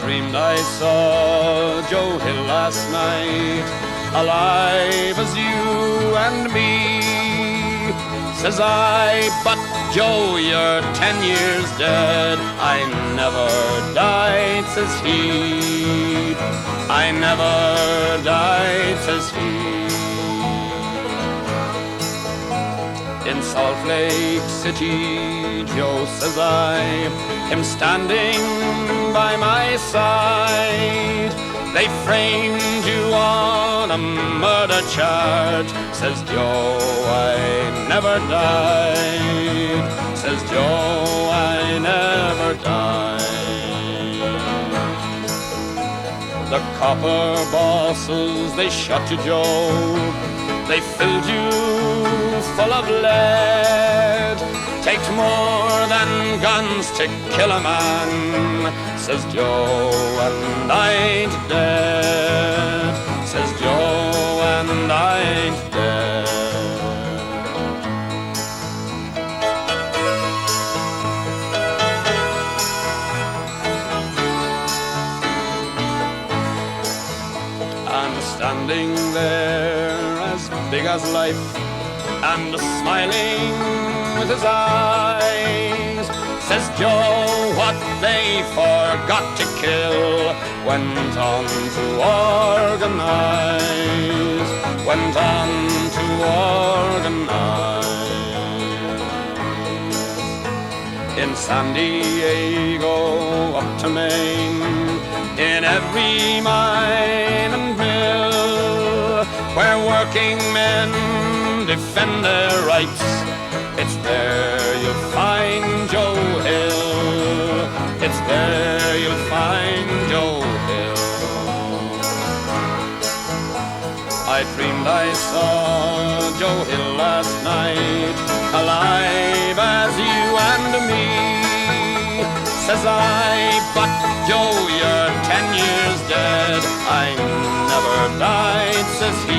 dreamed I saw Joe Hill last night, alive as you and me. Says I, but Joe, you're 10 years dead. I never died, says he. I never died, says he. In Salt Lake City, Joe, says I, him standing by my side. They framed you on a murder charge, says Joe, I never died, says Joe, I never died. The copper bosses, they shot you, Joe, they filled you full of lead. Takes more than guns to kill a man, says Joe, and I ain't dead, says Joe, and I ain't dead. And standing there as big as life and smiling with his eyes, says Joe, what they forgot to kill went on to organize, went on to organize. In San Diego, up to Maine, in every mine and mill, where working men defend their rights, it's there you'll find Joe Hill. It's there you'll find Joe Hill. I dreamed I saw Joe Hill last night, alive as you and me. Says I, but Joe, you're 10 years dead. I never died, says he.